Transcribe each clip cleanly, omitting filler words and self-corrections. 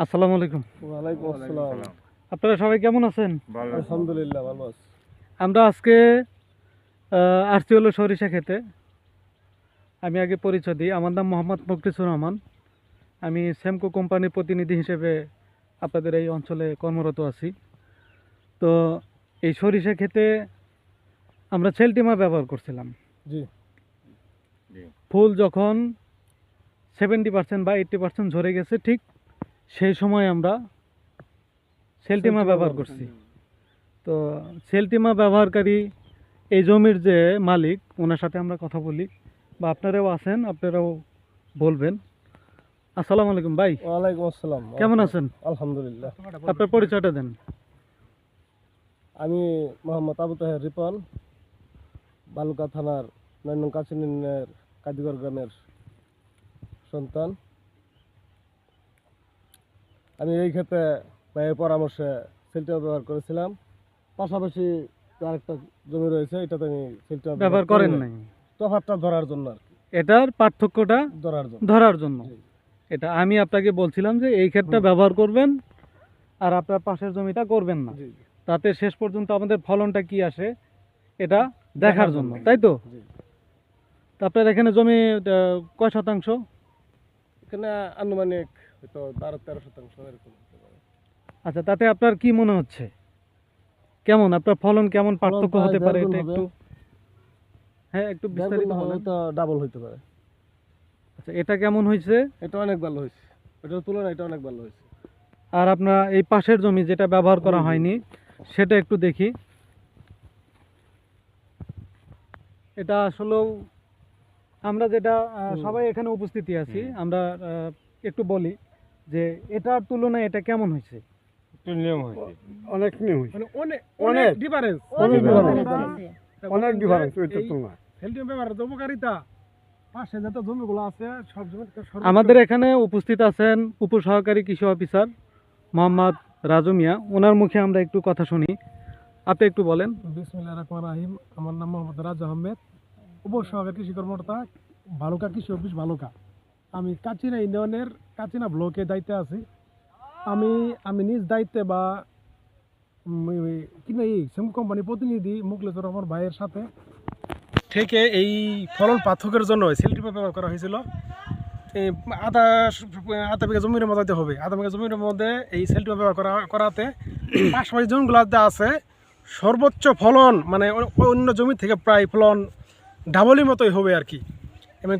আসসালামু আলাইকুম। ওয়ালাইকুম আসসালাম। আপনারা সবাই কেমন আছেন? আলহামদুলিল্লাহ ভালো আছি। আমরা আজকে আসছি হলো সরিষা খেতে। আমি আগে পরিচয় দিই, আমার নাম মোহাম্মদ মুকলিসুর রহমান। আমি সেমকো কোম্পানির প্রতিনিধি হিসেবে আপনাদের এই অঞ্চলে কর্মরত আছি। তো এই সরিষা খেতে আমরা সেলটিমা ব্যবহার করছিলাম। জি ফুল যখন 70% বা 80% ঝরে গেছে, ঠিক সেই সময় আমরা সেলটিমা ব্যবহার করছি। তো সেলটিমা ব্যবহারকারী এই জমির যে মালিক, ওনার সাথে আমরা কথা বলি, বা আপনারাও আছেন, আপনারাও বলবেন। আসসালামু আলাইকুম ভাই। ওয়ালাইকুম আসসালাম। কেমন আছেন? আলহামদুলিল্লাহ। আপনার পরিচয়টা দেন। আমি মোহাম্মদ আবু তাহের রিপন, বালুকা থানার ৯ নং কাচিনের কাদিগর গ্রামের সন্তান। আমি এই ক্ষেত্রে ভাইয়ের পরামর্শে সেলটিমা ব্যবহার করেছিলাম। পাশাপাশি আরেকটা জমি রয়েছে, এটাতে আমি সেলটিমা ব্যবহার করেন নাই? তফাৎটা ধরার জন্য আর কি, এটার পার্থক্যটা ধরার জন্য। এটা আমি আপনাকে বলছিলাম যে এই ক্ষেতটা ব্যবহার করবেন আর আপনার পাশের জমিটা করবেন না, তাতে শেষ পর্যন্ত আমাদের ফলনটা কি আসে এটা দেখার জন্য, তাই তো? আপনার এখানে জমি কয় শতাংশ? এখানে আনুমানিক হয়তো 12-13% এরকম হতে পারে। আচ্ছা, তাতে আপনার কি মনে হচ্ছে, কেমন আপনার ফলন, কেমন পার্থক্য হতে পারে? এটা একটু, হ্যাঁ, একটু বিস্তারিত বলেন। তো ডাবল হতে পারে। আচ্ছা, এটা কেমন হয়েছে? এটা অনেক ভালো হয়েছে, এটার তুলনায় এটা অনেক ভালো হয়েছে। আর আপনার এই পাশের জমি যেটা ব্যবহার করা হয়নি সেটা একটু দেখি। এটা আসলেও আমরা যেটা সবাই এখানে উপস্থিতি আছি, আমরা একটু বলি যে এটার তুলনায় এটা কেমন হয়েছে। অনেক নিয়ম হয়েছে, মানে অনেক ডিফারেন্স, অনেক ডিফারেন্স ওইটার তুলনায়। সেলটিমাম ব্যবহারের উপকারিতা পাশে যত জমিগুলো আছে সব জমি আমাদের এখানে উপস্থিত আছেন উপসহকারী কৃষি অফিসার মোহাম্মদ রাজু মিয়া, ওনার মুখে আমরা একটু কথা শুনি। আপনি একটু বলেন। বিসমিল্লাহির রহমানির রহিম। আমার নাম মোহাম্মদ রাজু আহমেদ, উপসহকারী কৃষি কর্মকর্তা, ভালুকা কৃষি অফিস ভালুকা। আমি কাচিনা ইউনিয়নের কাচিনা ব্লকে দায়িত্বে আছি। আমি নিজ দায়িত্বে বা সেম কোম্পানির প্রতিনিধি মুকলেসুর রহমান ভাইয়ের সাথে থেকে এই ফলন পার্থক্যের জন্য সেলটিমা ব্যবহার করা হয়েছিল। আধা বিঘা জমির মধ্যে হবে, আধা বিঘা জমির মধ্যে এই সেলটিমা ব্যবহার করাতে পাশাপাশি জমিগুলোতে আছে সর্বোচ্চ ফলন, মানে অন্য জমি থেকে প্রায় ফলন ডাবলই মতোই হবে আর কি। এবং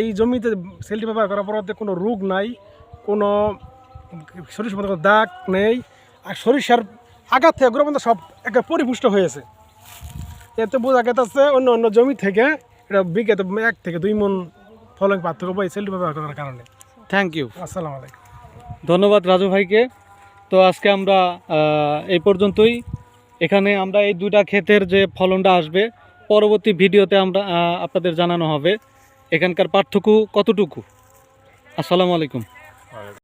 এই জমিতে সেলটিমা ব্যবহার করার পরে কোনো রোগ নাই, কোনো সরিষার মধ্যে কোনো দাগ নেই, আর সরিষার আঘাত থেকে গোড়া পর্যন্ত সব একটা পরিপুষ্ট হয়েছে। এতে বোঝা গেছে অন্য জমি থেকে এটা বিঘাতে 1 থেকে 2 মণ ফলন পার্থক্য পাই সেলটিমা ব্যবহার করার কারণে। থ্যাংক ইউ, আসসালামু আলাইকুম। ধন্যবাদ রাজু ভাইকে। তো আজকে আমরা এই পর্যন্তই। এখানে আমরা এই দুইটা ক্ষেতের যে ফলনটা আসবে পরবর্তী ভিডিওতে আমরা আপনাদের জানানো হবে এখানকার পার্থক্য কতটুকু। আসসালামু আলাইকুম।